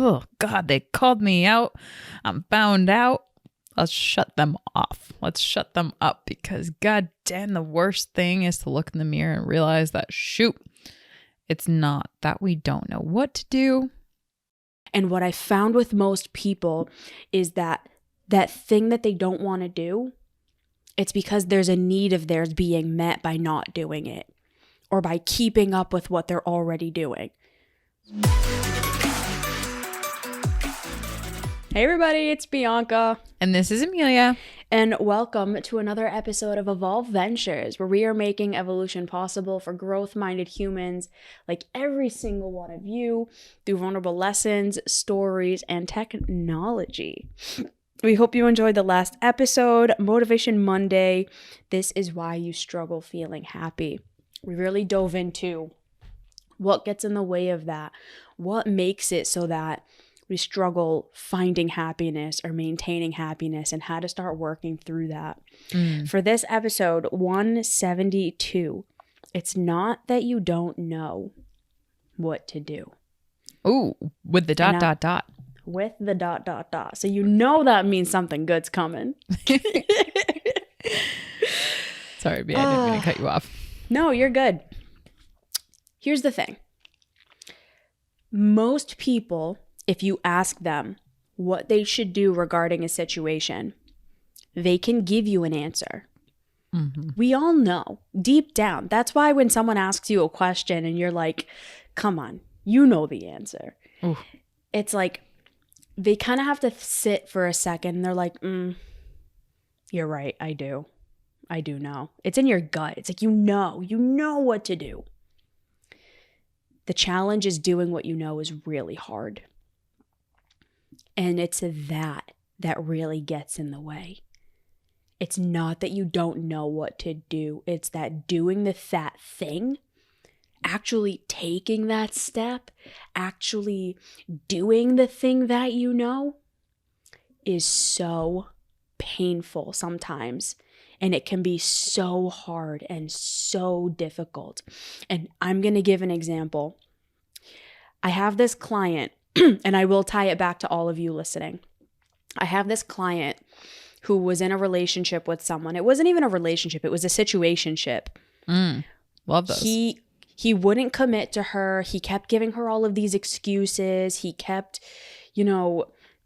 oh God, they called me out. I'm found out. Let's shut them off. Let's shut them up, because God damn, the worst thing is to look in the mirror and realize that, shoot, it's not that we don't know what to do. And what I found with most people is that thing that they don't want to do, it's because there's a need of theirs being met by not doing it, or by keeping up with what they're already doing. Hey everybody, it's Bianca. And this is Emilia. And welcome to another episode of Evolve Ventures, where we are making evolution possible for growth-minded humans like every single one of you through vulnerable lessons, stories, and technology. We hope you enjoyed the last episode, Motivation Monday. This is why you struggle feeling happy. We really dove into what gets in the way of that, what makes it so that we struggle finding happiness or maintaining happiness, and how to start working through that. For this episode 172, it's not that you don't know what to do. Ooh, with the dot. With the dot. So you know that means something good's coming. Sorry, B, I didn't mean to cut you off. No, you're good. Here's the thing. Most people, if you ask them what they should do regarding a situation, they can give you an answer. Mm-hmm. We all know deep down. That's why when someone asks you a question and you're like, come on, you know the answer. Ooh. It's like they kind of have to sit for a second and they're like, you're right, I do know. It's in your gut. It's like, you know what to do. The challenge is doing what you know is really hard. And it's that really gets in the way. It's not that you don't know what to do. It's that doing that thing, actually taking that step, actually doing the thing that you know is so painful sometimes. And it can be so hard and so difficult. And I'm going to give an example. I have this client, and I will tie it back to all of you listening. I have this client who was in a relationship with someone. It wasn't even a relationship. It was a situationship. Love those. He wouldn't commit to her. He kept giving her all of these excuses. He kept,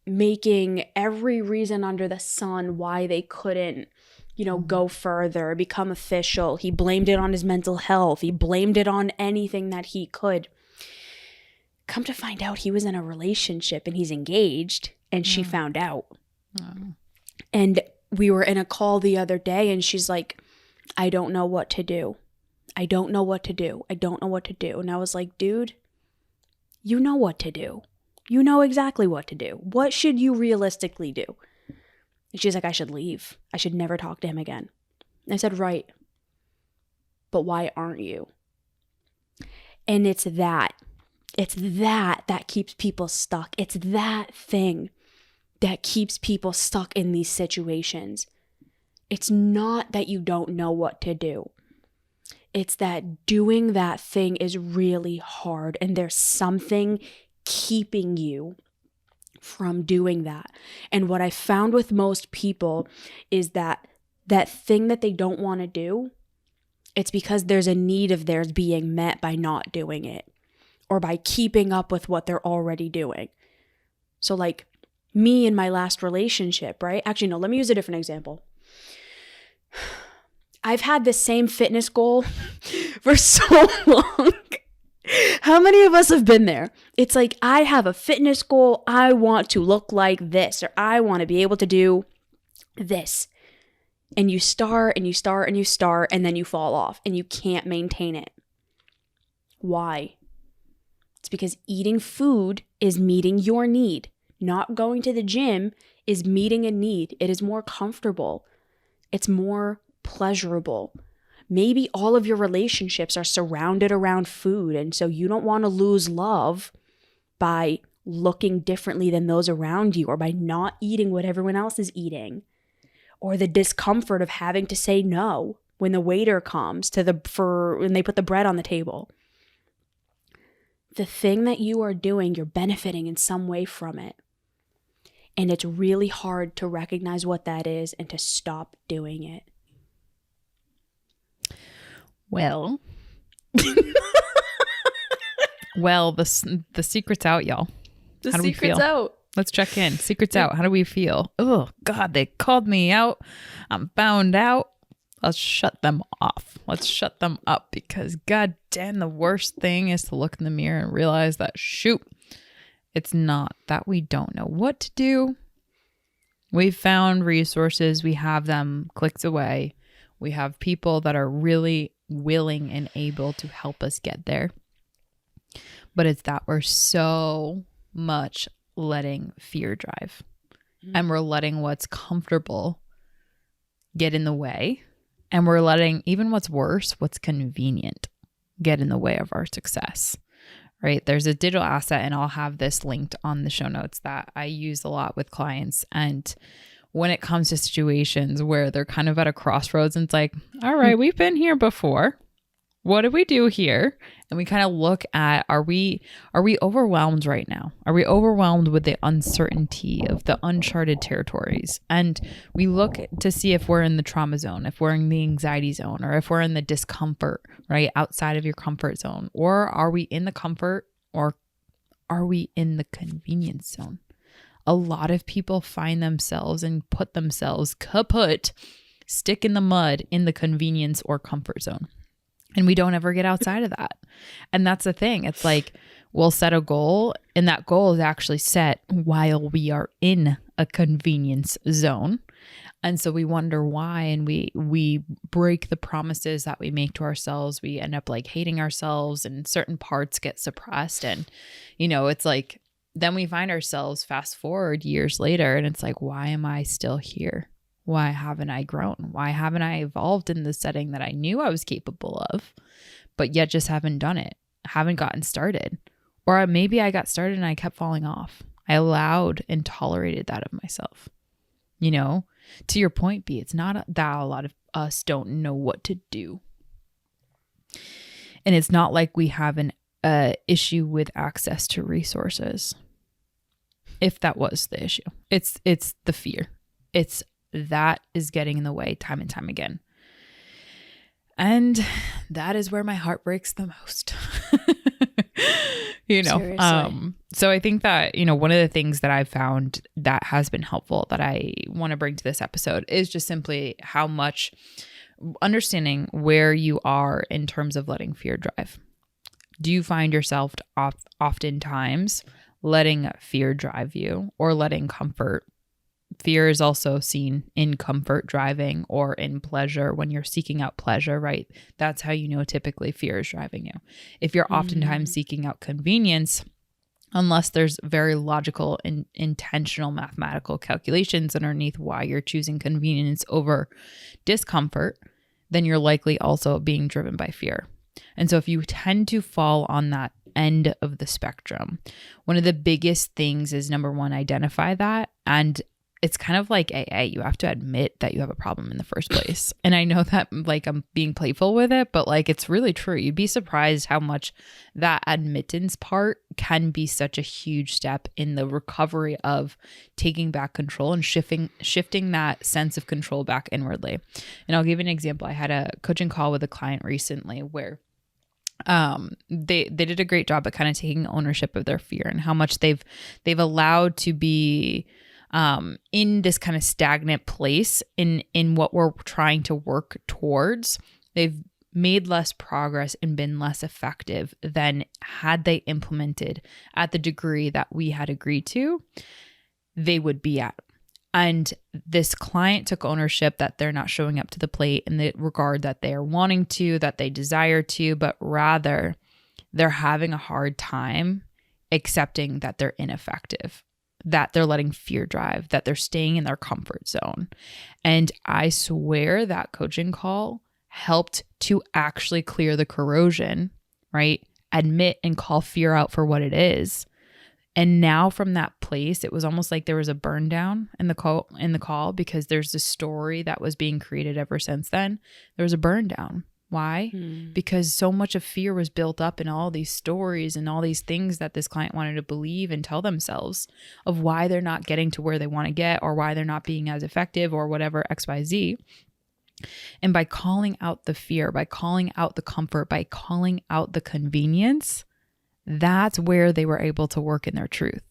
making every reason under the sun why they couldn't, go further, become official. He blamed it on his mental health. He blamed it on anything that he could. Come to find out, he was in a relationship and he's engaged, and she found out. And we were in a call the other day and she's like, I don't know what to do. I don't know what to do. I don't know what to do. And I was like, dude, you know what to do. You know exactly what to do. What should you realistically do? And she's like, I should leave. I should never talk to him again. And I said, right. But why aren't you? And it's that keeps people stuck. It's that thing that keeps people stuck in these situations. It's not that you don't know what to do. It's that doing that thing is really hard, and there's something keeping you from doing that. And what I found with most people is that thing that they don't want to do, it's because there's a need of theirs being met by not doing it, or by keeping up with what they're already doing. So like me in my last relationship, right? Actually, no, let me use a different example. I've had the same fitness goal for so long. How many of us have been there? It's like, I have a fitness goal. I want to look like this, or I want to be able to do this. And you start and you start and you start, and then you fall off and you can't maintain it. Why? It's because eating food is meeting your need. Not going to the gym is meeting a need. It is more comfortable. It's more pleasurable. Maybe all of your relationships are surrounded around food, and so you don't want to lose love by looking differently than those around you, or by not eating what everyone else is eating, or the discomfort of having to say no when the waiter comes when they put the bread on the table. the thing that you are doing, you're benefiting in some way from it. And it's really hard to recognize what that is and to stop doing it. Well, the secret's out, y'all. The How do we secret's feel? out. Let's check in. Secret's out. How do we feel? Oh, God, they called me out. I'm found out. Let's shut them off. Let's shut them up because, God damn, the worst thing is to look in the mirror and realize that, shoot, it's not that we don't know what to do. We've found resources. We have them clicks away. We have people that are really willing and able to help us get there. But it's that we're so much letting fear drive. And we're letting what's comfortable get in the way. And we're letting even what's worse, what's convenient, get in the way of our success, right? There's a digital asset, and I'll have this linked on the show notes that I use a lot with clients. And when it comes to situations where they're kind of at a crossroads and it's like, all right, we've been here before. What do we do here? And we kind of look at, are we overwhelmed right now? Are we overwhelmed with the uncertainty of the uncharted territories? And we look to see if we're in the trauma zone, if we're in the anxiety zone, or if we're in the discomfort, right? Outside of your comfort zone. Or are we in the comfort, or are we in the convenience zone? A lot of people find themselves and put themselves kaput, stick in the mud in the convenience or comfort zone. And we don't ever get outside of that. And that's the thing. It's like we'll set a goal, and that goal is actually set while we are in a convenience zone. And so we wonder why, and we break the promises that we make to ourselves. We end up like hating ourselves, and certain parts get suppressed. And, it's like then we find ourselves fast forward years later, and it's like, why am I still here? Why haven't I grown? Why haven't I evolved in the setting that I knew I was capable of, but yet just haven't done it, haven't gotten started? Or maybe I got started and I kept falling off. I allowed and tolerated that of myself. To your point, B, it's not that a lot of us don't know what to do. And it's not like we have an issue with access to resources. If that was the issue, it's the fear. It's that is getting in the way time and time again. And that is where my heart breaks the most. Seriously. So I think that, one of the things that I've found that has been helpful that I want to bring to this episode is just simply how much understanding where you are in terms of letting fear drive. Do you find yourself oftentimes letting fear drive you, or letting comfort? Fear is also seen in comfort driving, or in pleasure when you're seeking out pleasure, right? That's how typically fear is driving you. If you're oftentimes seeking out convenience, unless there's very logical and intentional mathematical calculations underneath why you're choosing convenience over discomfort, then you're likely also being driven by fear. And so if you tend to fall on that end of the spectrum, one of the biggest things is, number one, identify that. And it's kind of like AA. You have to admit that you have a problem in the first place. And I know that like I'm being playful with it, but like it's really true. You'd be surprised how much that admittance part can be such a huge step in the recovery of taking back control and shifting that sense of control back inwardly. And I'll give you an example. I had a coaching call with a client recently where they did a great job at kind of taking ownership of their fear and how much they've allowed to be in this kind of stagnant place in what we're trying to work towards. They've made less progress and been less effective than had they implemented at the degree that we had agreed to, they would be at. And this client took ownership that they're not showing up to the plate in the regard that they are wanting to, that they desire to, but rather they're having a hard time accepting that they're ineffective, that they're letting fear drive, that they're staying in their comfort zone. And I swear that coaching call helped to actually clear the corrosion, right? Admit and call fear out for what it is. And now from that place, it was almost like there was a burn down in the call because there's this story that was being created ever since then. There was a burn down Why? Because so much of fear was built up in all these stories and all these things that this client wanted to believe and tell themselves of why they're not getting to where they want to get, or why they're not being as effective, or whatever, XYZ. And by calling out the fear, by calling out the comfort, by calling out the convenience, that's where they were able to work in their truth.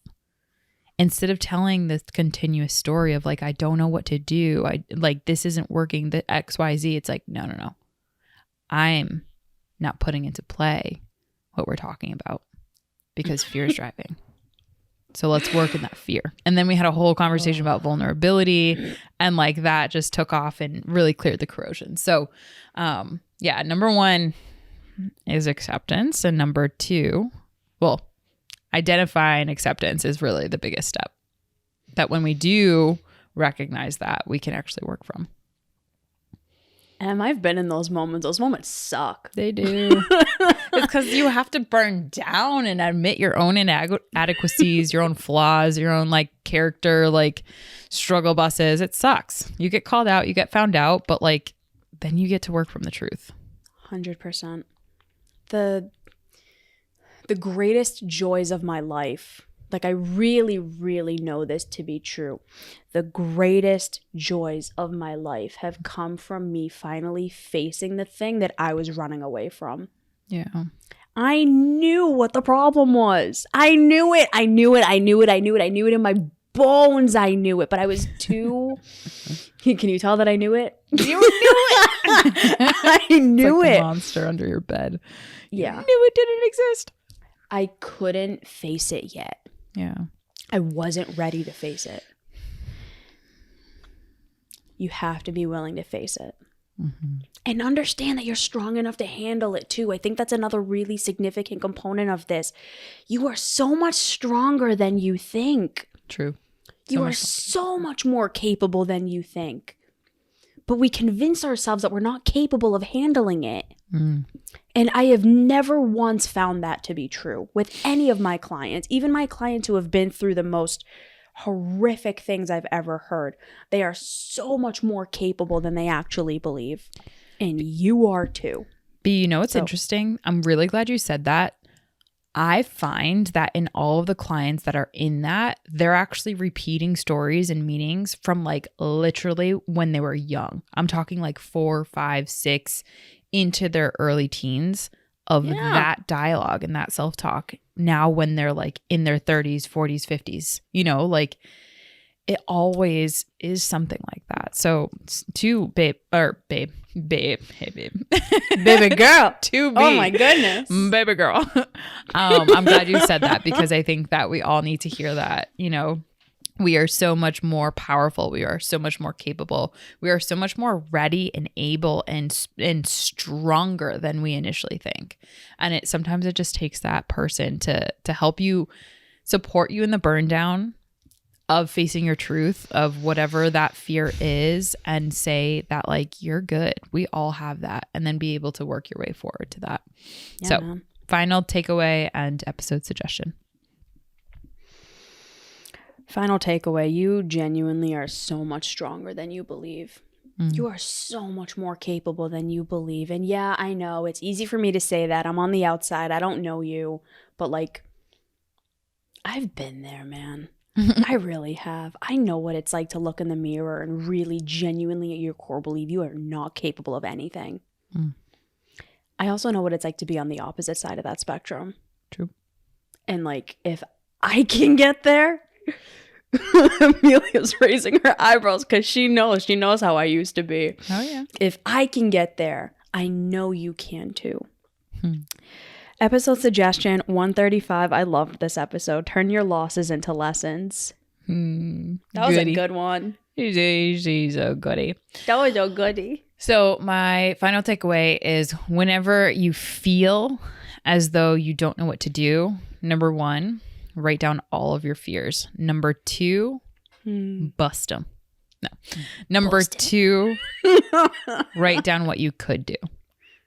Instead of telling this continuous story of like, I don't know what to do, I like, this isn't working, the XYZ, it's like, no. I'm not putting into play what we're talking about because fear is driving. So let's work in that fear. And then we had a whole conversation about vulnerability, and like that just took off and really cleared the corrosion. So number 1 is acceptance. And number 2, identifying acceptance is really the biggest step. That when we do recognize that, we can actually work from. I've been in those moments. Those moments suck. They do. It's because you have to burn down and admit your own inadequacies, your own flaws, your own like character, like struggle buses. It sucks. You get called out, you get found out, but like then you get to work from the truth. 100%. The greatest joys of my life, like I really, really know this to be true. The greatest joys of my life have come from me finally facing the thing that I was running away from. Yeah. I knew what the problem was. I knew it in my bones. I knew it, but I was too... Can you tell that I knew it? You knew it. I knew it's like it. The monster under your bed. Yeah. You knew it didn't exist. I couldn't face it yet. Yeah. I wasn't ready to face it. You have to be willing to face it. Mm-hmm. And understand that you're strong enough to handle it too. I think that's another really significant component of this. You are so much stronger than you think. True. You are so much more capable than you think. But we convince ourselves that we're not capable of handling it. Mm. And I have never once found that to be true with any of my clients, even my clients who have been through the most horrific things I've ever heard. They are so much more capable than they actually believe. And you are too. B, you know what's interesting? I'm really glad you said that. I find that in all of the clients that are in that, they're actually repeating stories and meanings from like literally when they were young. I'm talking like 4, 5, 6 into their early teens of that dialogue and that self-talk. Now when they're like in their 30s, 40s, 50s, you know, like it always is something like that. So to baby girl. To be. Oh my goodness. Baby girl. I'm glad you said that because I think that we all need to hear that, you know. We are so much more powerful. We are so much more capable. We are so much more ready and able and stronger than we initially think. And sometimes it just takes that person to help you, support you in the burn down of facing your truth of whatever that fear is, and say that like you're good. We all have that, and then be able to work your way forward to that. Yeah, so man. Final takeaway and episode suggestion. Final takeaway, you genuinely are so much stronger than you believe. You are so much more capable than you believe. And yeah, I know it's easy for me to say that. I'm on the outside. I don't know you. But like, I've been there, man. I really have. I know what it's like to look in the mirror and really genuinely at your core believe you are not capable of anything. I also know what it's like to be on the opposite side of that spectrum. True. And like, if I can get there... Emilia's raising her eyebrows because she knows how I used to be. Oh yeah. If I can get there, I know you can too. Episode suggestion 135. I loved this episode. Turn your losses into lessons. That was a good one. She's a goodie. That was a goodie. So my final takeaway is whenever you feel as though you don't know what to do, number 1, write down all of your fears. Number 2, bust them. No. Number 2, write down what you could do.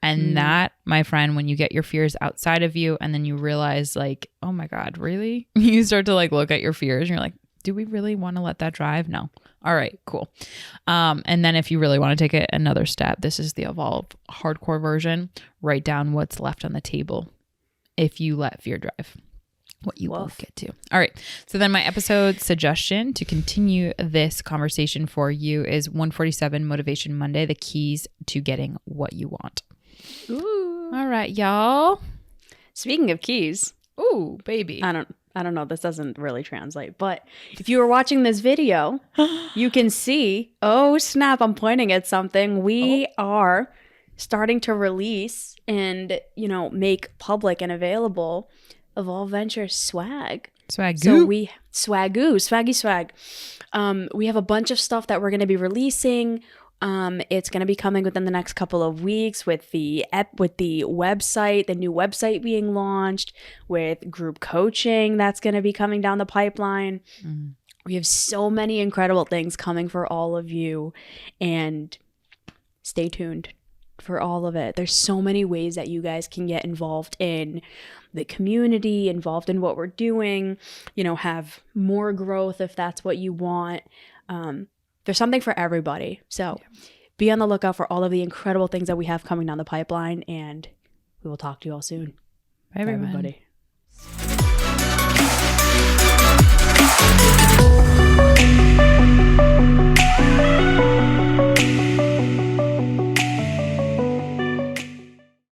And that, my friend, when you get your fears outside of you and then you realize like, oh my God, really? You start to like look at your fears and you're like, do we really want to let that drive? No. All right, cool. And then if you really want to take it another step, this is the Evolve hardcore version. Write down what's left on the table if you let fear drive. What you won't get to. All right. So then my episode suggestion to continue this conversation for you is 147 Motivation Monday, the keys to getting what you want. Ooh. All right, y'all. Speaking of keys. Ooh, baby. I don't know. This doesn't really translate. But if you were watching this video, you can see, oh snap, I'm pointing at something. We are starting to release and, make public and available Evolve Ventures swag. Swag. So we swaggy swag. We have a bunch of stuff that we're going to be releasing. It's going to be coming within the next couple of weeks with the website, the new website being launched, with group coaching that's going to be coming down the pipeline. We have so many incredible things coming for all of you, and stay tuned for all of it. There's so many ways that you guys can get involved in the community, involved in what we're doing, have more growth if that's what you want. There's something for everybody. So be on the lookout for all of the incredible things that we have coming down the pipeline, and we will talk to you all soon. Bye, everybody.